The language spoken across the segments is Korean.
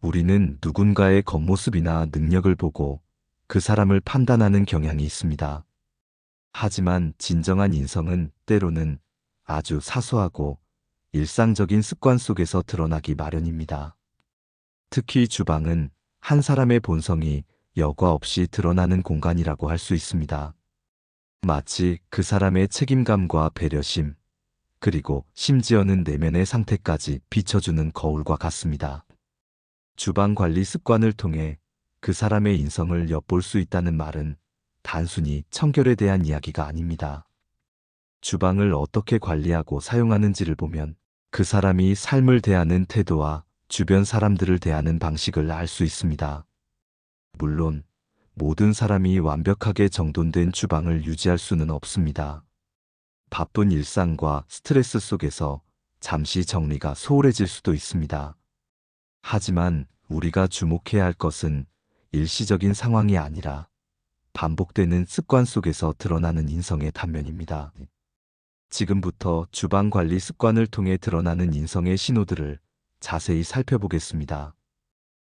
우리는 누군가의 겉모습이나 능력을 보고 그 사람을 판단하는 경향이 있습니다. 하지만 진정한 인성은 때로는 아주 사소하고 일상적인 습관 속에서 드러나기 마련입니다. 특히 주방은 한 사람의 본성이 여과 없이 드러나는 공간이라고 할 수 있습니다. 마치 그 사람의 책임감과 배려심, 그리고 심지어는 내면의 상태까지 비춰주는 거울과 같습니다. 주방 관리 습관을 통해 그 사람의 인성을 엿볼 수 있다는 말은 단순히 청결에 대한 이야기가 아닙니다. 주방을 어떻게 관리하고 사용하는지를 보면 그 사람이 삶을 대하는 태도와 주변 사람들을 대하는 방식을 알 수 있습니다. 물론 모든 사람이 완벽하게 정돈된 주방을 유지할 수는 없습니다. 바쁜 일상과 스트레스 속에서 잠시 정리가 소홀해질 수도 있습니다. 하지만 우리가 주목해야 할 것은 일시적인 상황이 아니라 반복되는 습관 속에서 드러나는 인성의 단면입니다. 지금부터 주방 관리 습관을 통해 드러나는 인성의 신호들을 자세히 살펴보겠습니다.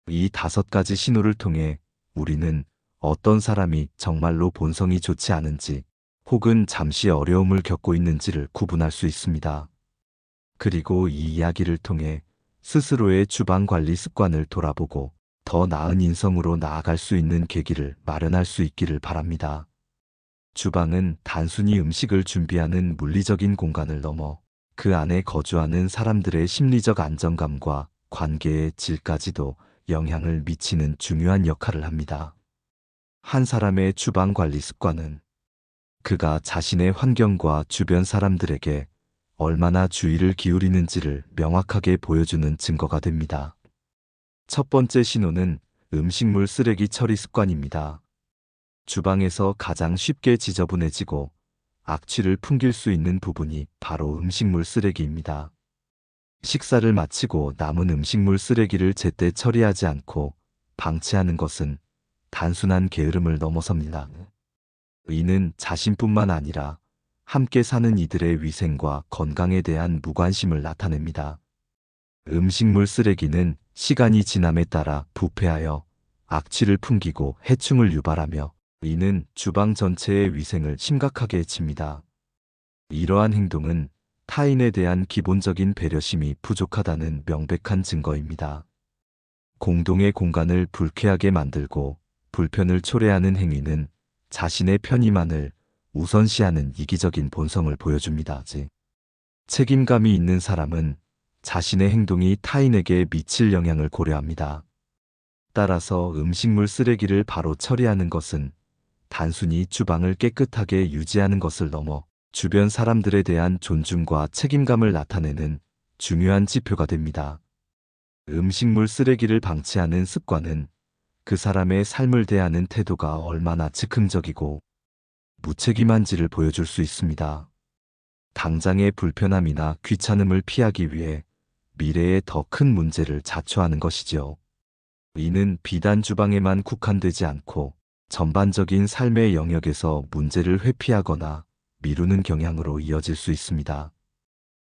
이 5가지 신호를 통해 우리는 어떤 사람이 정말로 본성이 좋지 않은지 혹은 잠시 어려움을 겪고 있는지를 구분할 수 있습니다. 그리고 이 이야기를 통해 스스로의 주방 관리 습관을 돌아보고 더 나은 인성으로 나아갈 수 있는 계기를 마련할 수 있기를 바랍니다. 주방은 단순히 음식을 준비하는 물리적인 공간을 넘어 그 안에 거주하는 사람들의 심리적 안정감과 관계의 질까지도 영향을 미치는 중요한 역할을 합니다. 한 사람의 주방 관리 습관은 그가 자신의 환경과 주변 사람들에게 얼마나 주의를 기울이는지를 명확하게 보여주는 증거가 됩니다. 첫 번째 신호는 음식물 쓰레기 처리 습관입니다. 주방에서 가장 쉽게 지저분해지고 악취를 풍길 수 있는 부분이 바로 음식물 쓰레기입니다. 식사를 마치고 남은 음식물 쓰레기를 제때 처리하지 않고 방치하는 것은 단순한 게으름을 넘어섭니다. 이는 자신뿐만 아니라 함께 사는 이들의 위생과 건강에 대한 무관심을 나타냅니다. 음식물 쓰레기는 시간이 지남에 따라 부패하여 악취를 풍기고 해충을 유발하며 이는 주방 전체의 위생을 심각하게 해칩니다. 이러한 행동은 타인에 대한 기본적인 배려심이 부족하다는 명백한 증거입니다. 공동의 공간을 불쾌하게 만들고 불편을 초래하는 행위는 자신의 편의만을 우선시하는 이기적인 본성을 보여줍니다. 책임감이 있는 사람은 자신의 행동이 타인에게 미칠 영향을 고려합니다. 따라서 음식물 쓰레기를 바로 처리하는 것은 단순히 주방을 깨끗하게 유지하는 것을 넘어 주변 사람들에 대한 존중과 책임감을 나타내는 중요한 지표가 됩니다. 음식물 쓰레기를 방치하는 습관은 그 사람의 삶을 대하는 태도가 얼마나 즉흥적이고 무책임한지를 보여줄 수 있습니다. 당장의 불편함이나 귀찮음을 피하기 위해 미래에 더 큰 문제를 자초하는 것이지요. 이는 비단 주방에만 국한되지 않고 전반적인 삶의 영역에서 문제를 회피하거나 미루는 경향으로 이어질 수 있습니다.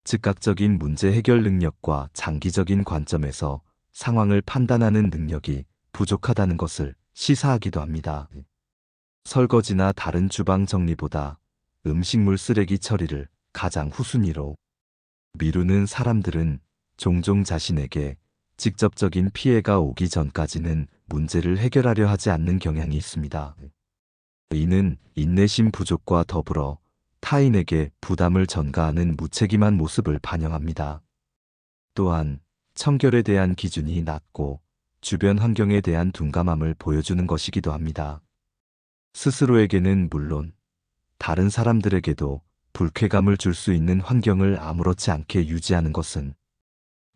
즉각적인 문제 해결 능력과 장기적인 관점에서 상황을 판단하는 능력이 부족하다는 것을 시사하기도 합니다. 설거지나 다른 주방 정리보다 음식물 쓰레기 처리를 가장 후순위로 미루는 사람들은 종종 자신에게 직접적인 피해가 오기 전까지는 문제를 해결하려 하지 않는 경향이 있습니다. 이는 인내심 부족과 더불어 타인에게 부담을 전가하는 무책임한 모습을 반영합니다. 또한 청결에 대한 기준이 낮고 주변 환경에 대한 둔감함을 보여주는 것이기도 합니다. 스스로에게는 물론 다른 사람들에게도 불쾌감을 줄 수 있는 환경을 아무렇지 않게 유지하는 것은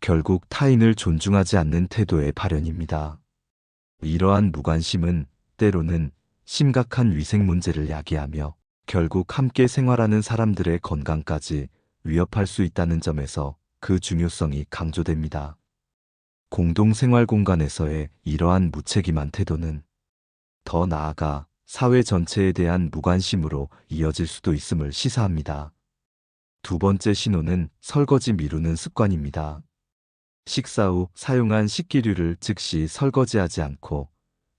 결국 타인을 존중하지 않는 태도의 발현입니다. 이러한 무관심은 때로는 심각한 위생 문제를 야기하며 결국 함께 생활하는 사람들의 건강까지 위협할 수 있다는 점에서 그 중요성이 강조됩니다. 공동생활 공간에서의 이러한 무책임한 태도는 더 나아가 사회 전체에 대한 무관심으로 이어질 수도 있음을 시사합니다. 두 번째 신호는 설거지 미루는 습관입니다. 식사 후 사용한 식기류를 즉시 설거지하지 않고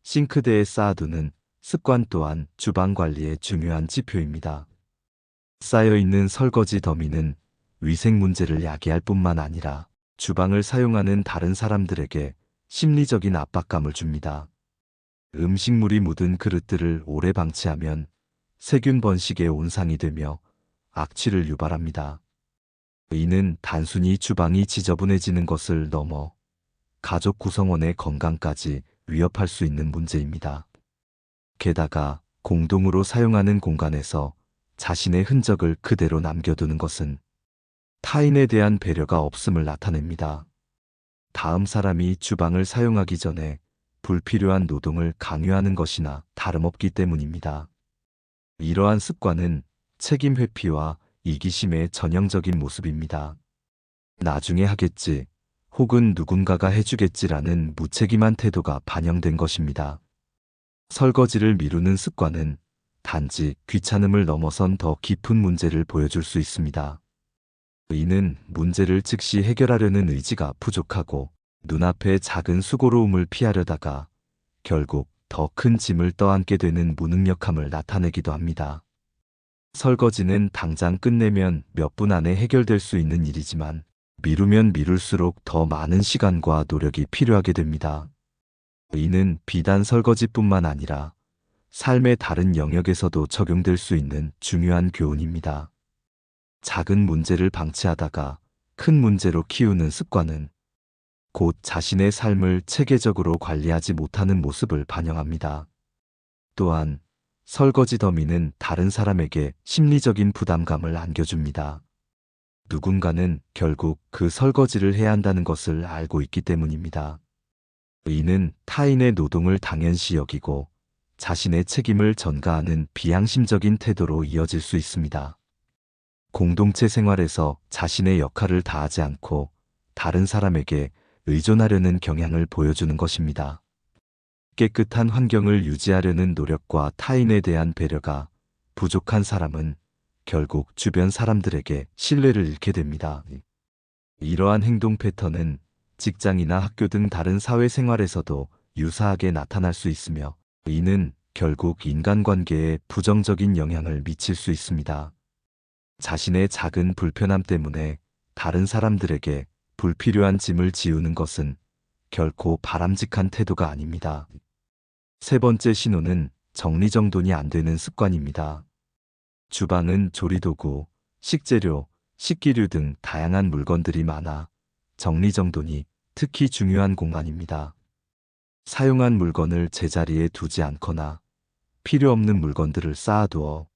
싱크대에 쌓아두는 습관 또한 주방 관리의 중요한 지표입니다. 쌓여있는 설거지 더미는 위생 문제를 야기할 뿐만 아니라 주방을 사용하는 다른 사람들에게 심리적인 압박감을 줍니다. 음식물이 묻은 그릇들을 오래 방치하면 세균 번식의 온상이 되며 악취를 유발합니다. 이는 단순히 주방이 지저분해지는 것을 넘어 가족 구성원의 건강까지 위협할 수 있는 문제입니다. 게다가 공동으로 사용하는 공간에서 자신의 흔적을 그대로 남겨두는 것은 타인에 대한 배려가 없음을 나타냅니다. 다음 사람이 주방을 사용하기 전에 불필요한 노동을 강요하는 것이나 다름없기 때문입니다. 이러한 습관은 책임 회피와 이기심의 전형적인 모습입니다. 나중에 하겠지, 혹은 누군가가 해주겠지라는 무책임한 태도가 반영된 것입니다. 설거지를 미루는 습관은 단지 귀찮음을 넘어선 더 깊은 문제를 보여줄 수 있습니다. 이는 문제를 즉시 해결하려는 의지가 부족하고 눈앞의 작은 수고로움을 피하려다가 결국 더 큰 짐을 떠안게 되는 무능력함을 나타내기도 합니다. 설거지는 당장 끝내면 몇 분 안에 해결될 수 있는 일이지만 미루면 미룰수록 더 많은 시간과 노력이 필요하게 됩니다. 이는 비단 설거지뿐만 아니라 삶의 다른 영역에서도 적용될 수 있는 중요한 교훈입니다. 작은 문제를 방치하다가 큰 문제로 키우는 습관은 곧 자신의 삶을 체계적으로 관리하지 못하는 모습을 반영합니다. 또한 설거지 더미는 다른 사람에게 심리적인 부담감을 안겨줍니다. 누군가는 결국 그 설거지를 해야 한다는 것을 알고 있기 때문입니다. 이는 타인의 노동을 당연시 여기고 자신의 책임을 전가하는 비양심적인 태도로 이어질 수 있습니다. 공동체 생활에서 자신의 역할을 다하지 않고 다른 사람에게 의존하려는 경향을 보여주는 것입니다. 깨끗한 환경을 유지하려는 노력과 타인에 대한 배려가 부족한 사람은 결국 주변 사람들에게 신뢰를 잃게 됩니다. 이러한 행동 패턴은 직장이나 학교 등 다른 사회생활에서도 유사하게 나타날 수 있으며 이는 결국 인간관계에 부정적인 영향을 미칠 수 있습니다. 자신의 작은 불편함 때문에 다른 사람들에게 불필요한 짐을 지우는 것은 결코 바람직한 태도가 아닙니다. 세 번째 신호는 정리정돈이 안 되는 습관입니다. 주방은 조리도구, 식재료, 식기류 등 다양한 물건들이 많아 정리정돈이 특히 중요한 공간입니다. 사용한 물건을 제자리에 두지 않거나 필요 없는 물건들을 쌓아두어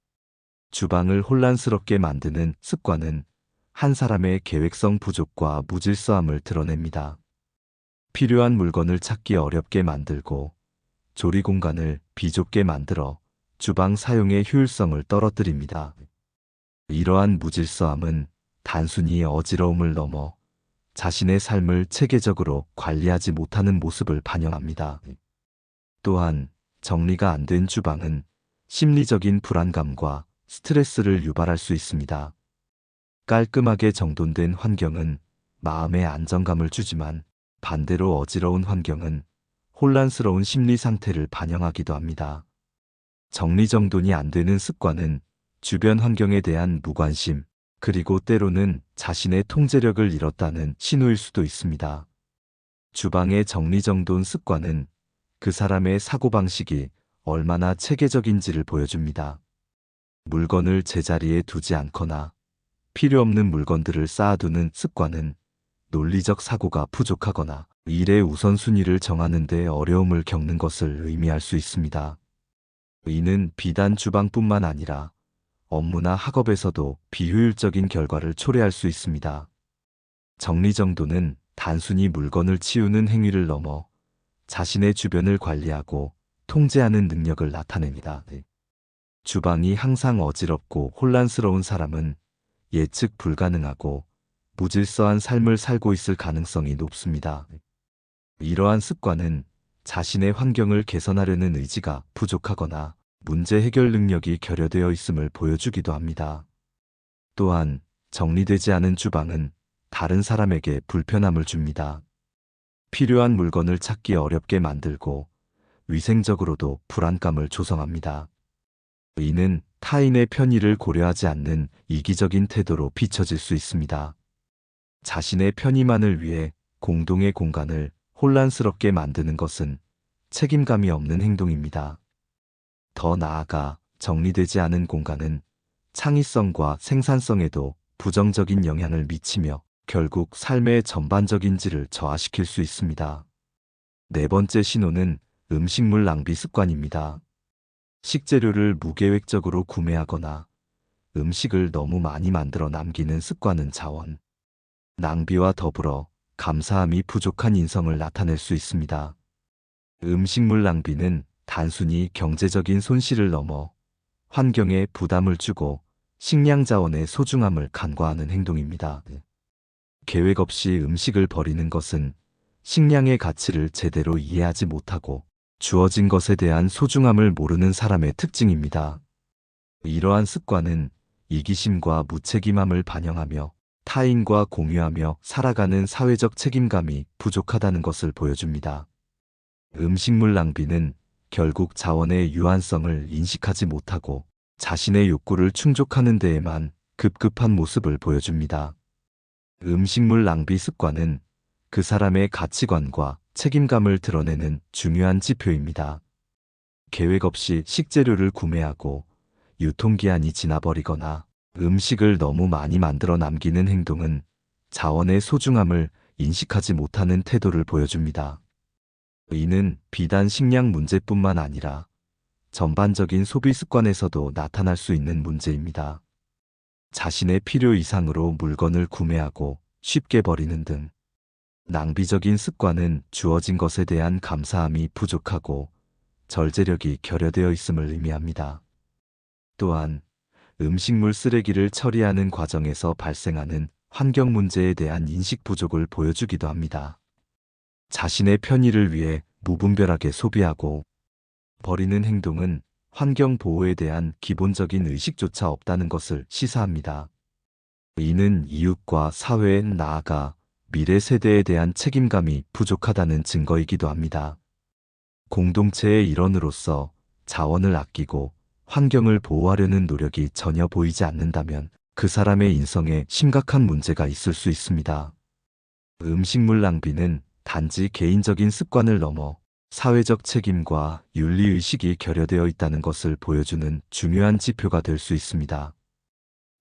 주방을 혼란스럽게 만드는 습관은 한 사람의 계획성 부족과 무질서함을 드러냅니다. 필요한 물건을 찾기 어렵게 만들고 조리 공간을 비좁게 만들어 주방 사용의 효율성을 떨어뜨립니다. 이러한 무질서함은 단순히 어지러움을 넘어 자신의 삶을 체계적으로 관리하지 못하는 모습을 반영합니다. 또한 정리가 안 된 주방은 심리적인 불안감과 스트레스를 유발할 수 있습니다. 깔끔하게 정돈된 환경은 마음의 안정감을 주지만 반대로 어지러운 환경은 혼란스러운 심리 상태를 반영하기도 합니다. 정리정돈이 안 되는 습관은 주변 환경에 대한 무관심, 그리고 때로는 자신의 통제력을 잃었다는 신호일 수도 있습니다. 주방의 정리정돈 습관은 그 사람의 사고방식이 얼마나 체계적인지를 보여줍니다. 물건을 제자리에 두지 않거나 필요 없는 물건들을 쌓아두는 습관은 논리적 사고가 부족하거나 일의 우선순위를 정하는 데 어려움을 겪는 것을 의미할 수 있습니다. 이는 비단 주방뿐만 아니라 업무나 학업에서도 비효율적인 결과를 초래할 수 있습니다. 정리정돈은 단순히 물건을 치우는 행위를 넘어 자신의 주변을 관리하고 통제하는 능력을 나타냅니다. 주방이 항상 어지럽고 혼란스러운 사람은 예측 불가능하고 무질서한 삶을 살고 있을 가능성이 높습니다. 이러한 습관은 자신의 환경을 개선하려는 의지가 부족하거나 문제 해결 능력이 결여되어 있음을 보여주기도 합니다. 또한 정리되지 않은 주방은 다른 사람에게 불편함을 줍니다. 필요한 물건을 찾기 어렵게 만들고 위생적으로도 불안감을 조성합니다. 이는 타인의 편의를 고려하지 않는 이기적인 태도로 비춰질 수 있습니다. 자신의 편의만을 위해 공동의 공간을 혼란스럽게 만드는 것은 책임감이 없는 행동입니다. 더 나아가 정리되지 않은 공간은 창의성과 생산성에도 부정적인 영향을 미치며 결국 삶의 전반적인 질을 저하시킬 수 있습니다. 네 번째 신호는 음식물 낭비 습관입니다. 식재료를 무계획적으로 구매하거나 음식을 너무 많이 만들어 남기는 습관은 자원 낭비와 더불어 감사함이 부족한 인성을 나타낼 수 있습니다. 음식물 낭비는 단순히 경제적인 손실을 넘어 환경에 부담을 주고 식량 자원의 소중함을 간과하는 행동입니다. 계획 없이 음식을 버리는 것은 식량의 가치를 제대로 이해하지 못하고 주어진 것에 대한 소중함을 모르는 사람의 특징입니다. 이러한 습관은 이기심과 무책임함을 반영하며 타인과 공유하며 살아가는 사회적 책임감이 부족하다는 것을 보여줍니다. 음식물 낭비는 결국 자원의 유한성을 인식하지 못하고 자신의 욕구를 충족하는 데에만 급급한 모습을 보여줍니다. 음식물 낭비 습관은 그 사람의 가치관과 책임감을 드러내는 중요한 지표입니다. 계획 없이 식재료를 구매하고 유통기한이 지나버리거나 음식을 너무 많이 만들어 남기는 행동은 자원의 소중함을 인식하지 못하는 태도를 보여줍니다. 이는 비단 식량 문제뿐만 아니라 전반적인 소비 습관에서도 나타날 수 있는 문제입니다. 자신의 필요 이상으로 물건을 구매하고 쉽게 버리는 등 낭비적인 습관은 주어진 것에 대한 감사함이 부족하고 절제력이 결여되어 있음을 의미합니다. 또한 음식물 쓰레기를 처리하는 과정에서 발생하는 환경 문제에 대한 인식 부족을 보여주기도 합니다. 자신의 편의를 위해 무분별하게 소비하고 버리는 행동은 환경 보호에 대한 기본적인 의식조차 없다는 것을 시사합니다. 이는 이웃과 사회에 나아가 미래 세대에 대한 책임감이 부족하다는 증거이기도 합니다. 공동체의 일원으로서 자원을 아끼고 환경을 보호하려는 노력이 전혀 보이지 않는다면 그 사람의 인성에 심각한 문제가 있을 수 있습니다. 음식물 낭비는 단지 개인적인 습관을 넘어 사회적 책임과 윤리의식이 결여되어 있다는 것을 보여주는 중요한 지표가 될 수 있습니다.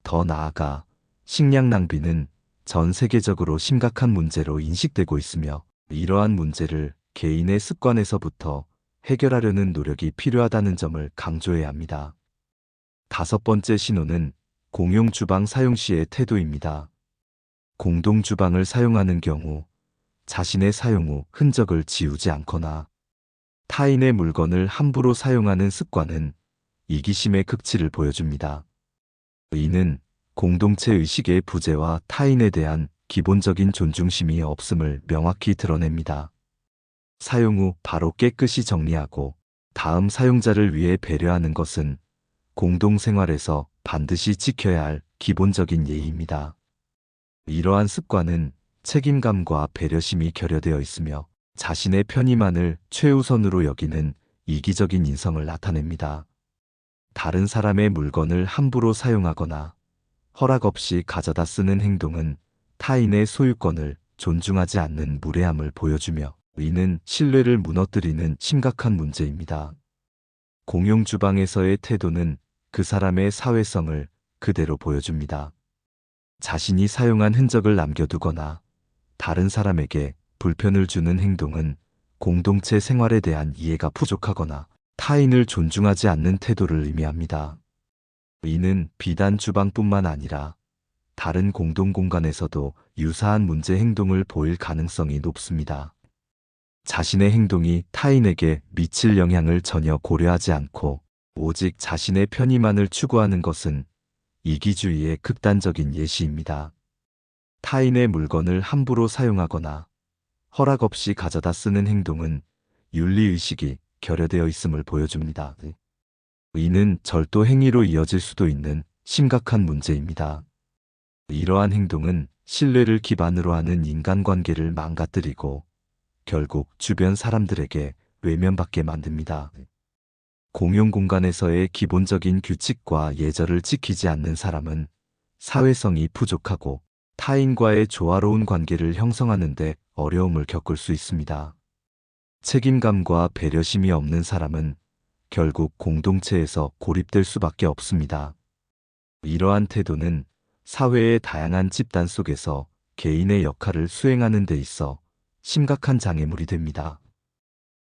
더 나아가 식량 낭비는 전 세계적으로 심각한 문제로 인식되고 있으며 이러한 문제를 개인의 습관에서부터 해결하려는 노력이 필요하다는 점을 강조해야 합니다. 다섯 번째 신호는 공용 주방 사용 시의 태도입니다. 공동 주방을 사용하는 경우 자신의 사용 후 흔적을 지우지 않거나 타인의 물건을 함부로 사용하는 습관은 이기심의 극치를 보여줍니다. 이는 공동체 의식의 부재와 타인에 대한 기본적인 존중심이 없음을 명확히 드러냅니다. 사용 후 바로 깨끗이 정리하고 다음 사용자를 위해 배려하는 것은 공동생활에서 반드시 지켜야 할 기본적인 예의입니다. 이러한 습관은 책임감과 배려심이 결여되어 있으며 자신의 편의만을 최우선으로 여기는 이기적인 인성을 나타냅니다. 다른 사람의 물건을 함부로 사용하거나 허락 없이 가져다 쓰는 행동은 타인의 소유권을 존중하지 않는 무례함을 보여주며 이는 신뢰를 무너뜨리는 심각한 문제입니다. 공용 주방에서의 태도는 그 사람의 사회성을 그대로 보여줍니다. 자신이 사용한 흔적을 남겨두거나 다른 사람에게 불편을 주는 행동은 공동체 생활에 대한 이해가 부족하거나 타인을 존중하지 않는 태도를 의미합니다. 이는 비단 주방뿐만 아니라 다른 공동 공간에서도 유사한 문제 행동을 보일 가능성이 높습니다. 자신의 행동이 타인에게 미칠 영향을 전혀 고려하지 않고 오직 자신의 편의만을 추구하는 것은 이기주의의 극단적인 예시입니다. 타인의 물건을 함부로 사용하거나 허락 없이 가져다 쓰는 행동은 윤리의식이 결여되어 있음을 보여줍니다. 이는 절도 행위로 이어질 수도 있는 심각한 문제입니다. 이러한 행동은 신뢰를 기반으로 하는 인간관계를 망가뜨리고 결국 주변 사람들에게 외면받게 만듭니다. 공용 공간에서의 기본적인 규칙과 예절을 지키지 않는 사람은 사회성이 부족하고 타인과의 조화로운 관계를 형성하는 데 어려움을 겪을 수 있습니다. 책임감과 배려심이 없는 사람은 결국 공동체에서 고립될 수밖에 없습니다. 이러한 태도는 사회의 다양한 집단 속에서 개인의 역할을 수행하는 데 있어 심각한 장애물이 됩니다.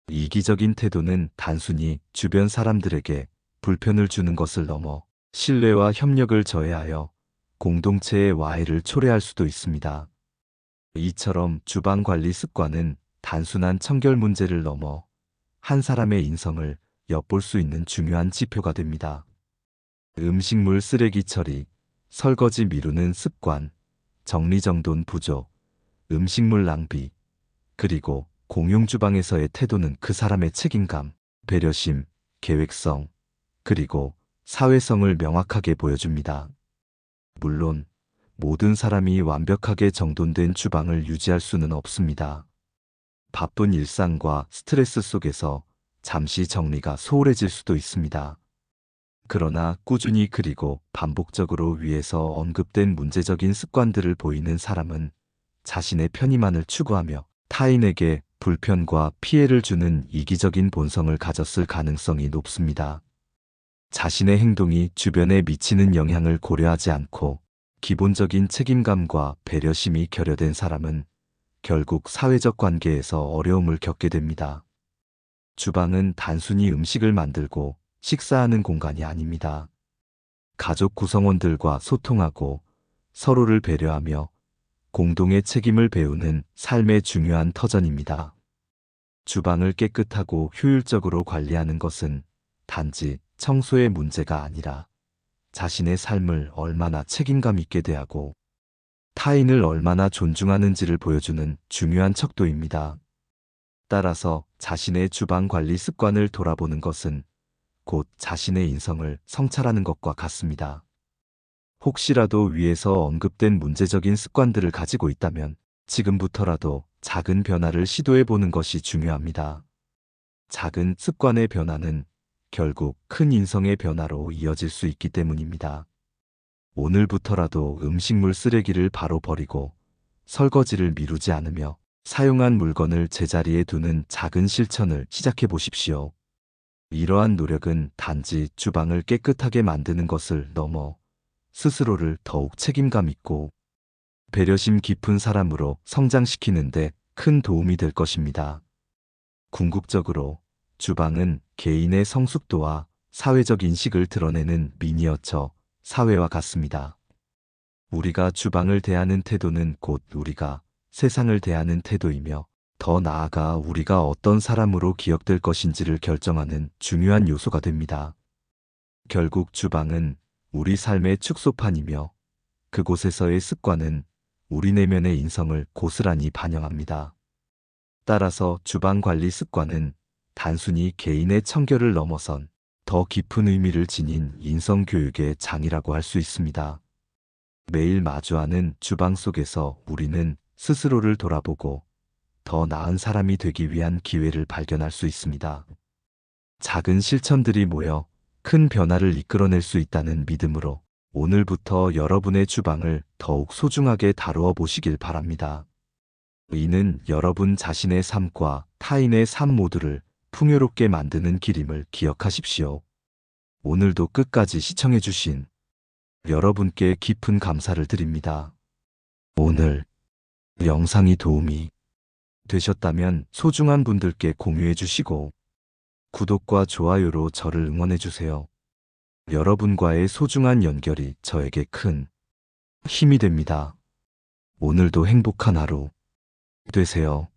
이기적인 태도는 단순히 주변 사람들에게 불편을 주는 것을 넘어 신뢰와 협력을 저해하여 공동체의 와해를 초래할 수도 있습니다. 이처럼 주방 관리 습관은 단순한 청결 문제를 넘어 한 사람의 인성을 엿볼 수 있는 중요한 지표가 됩니다. 음식물 쓰레기 처리, 설거지 미루는 습관, 정리정돈 부족, 음식물 낭비, 그리고 공용 주방에서의 태도는 그 사람의 책임감, 배려심, 계획성, 그리고 사회성을 명확하게 보여줍니다. 물론 모든 사람이 완벽하게 정돈된 주방을 유지할 수는 없습니다. 바쁜 일상과 스트레스 속에서 잠시 정리가 소홀해질 수도 있습니다. 그러나 꾸준히 그리고 반복적으로 위에서 언급된 문제적인 습관들을 보이는 사람은 자신의 편의만을 추구하며 타인에게 불편과 피해를 주는 이기적인 본성을 가졌을 가능성이 높습니다. 자신의 행동이 주변에 미치는 영향을 고려하지 않고 기본적인 책임감과 배려심이 결여된 사람은 결국 사회적 관계에서 어려움을 겪게 됩니다. 주방은 단순히 음식을 만들고 식사하는 공간이 아닙니다. 가족 구성원들과 소통하고 서로를 배려하며 공동의 책임을 배우는 삶의 중요한 터전입니다. 주방을 깨끗하고 효율적으로 관리하는 것은 단지 청소의 문제가 아니라 자신의 삶을 얼마나 책임감 있게 대하고 타인을 얼마나 존중하는지를 보여주는 중요한 척도입니다. 따라서 자신의 주방 관리 습관을 돌아보는 것은 곧 자신의 인성을 성찰하는 것과 같습니다. 혹시라도 위에서 언급된 문제적인 습관들을 가지고 있다면 지금부터라도 작은 변화를 시도해 보는 것이 중요합니다. 작은 습관의 변화는 결국 큰 인성의 변화로 이어질 수 있기 때문입니다. 오늘부터라도 음식물 쓰레기를 바로 버리고 설거지를 미루지 않으며 사용한 물건을 제자리에 두는 작은 실천을 시작해 보십시오. 이러한 노력은 단지 주방을 깨끗하게 만드는 것을 넘어 스스로를 더욱 책임감 있고 배려심 깊은 사람으로 성장시키는데 큰 도움이 될 것입니다. 궁극적으로 주방은 개인의 성숙도와 사회적 인식을 드러내는 미니어처 사회와 같습니다. 우리가 주방을 대하는 태도는 곧 우리가 세상을 대하는 태도이며 더 나아가 우리가 어떤 사람으로 기억될 것인지를 결정하는 중요한 요소가 됩니다. 결국 주방은 우리 삶의 축소판이며 그곳에서의 습관은 우리 내면의 인성을 고스란히 반영합니다. 따라서 주방 관리 습관은 단순히 개인의 청결을 넘어선 더 깊은 의미를 지닌 인성 교육의 장이라고 할 수 있습니다. 매일 마주하는 주방 속에서 우리는 스스로를 돌아보고 더 나은 사람이 되기 위한 기회를 발견할 수 있습니다. 작은 실천들이 모여 큰 변화를 이끌어낼 수 있다는 믿음으로 오늘부터 여러분의 주방을 더욱 소중하게 다루어 보시길 바랍니다. 이는 여러분 자신의 삶과 타인의 삶 모두를 풍요롭게 만드는 길임을 기억하십시오. 오늘도 끝까지 시청해주신 여러분께 깊은 감사를 드립니다. 오늘 영상이 도움이 되셨다면 소중한 분들께 공유해 주시고 구독과 좋아요로 저를 응원해 주세요. 여러분과의 소중한 연결이 저에게 큰 힘이 됩니다. 오늘도 행복한 하루 되세요.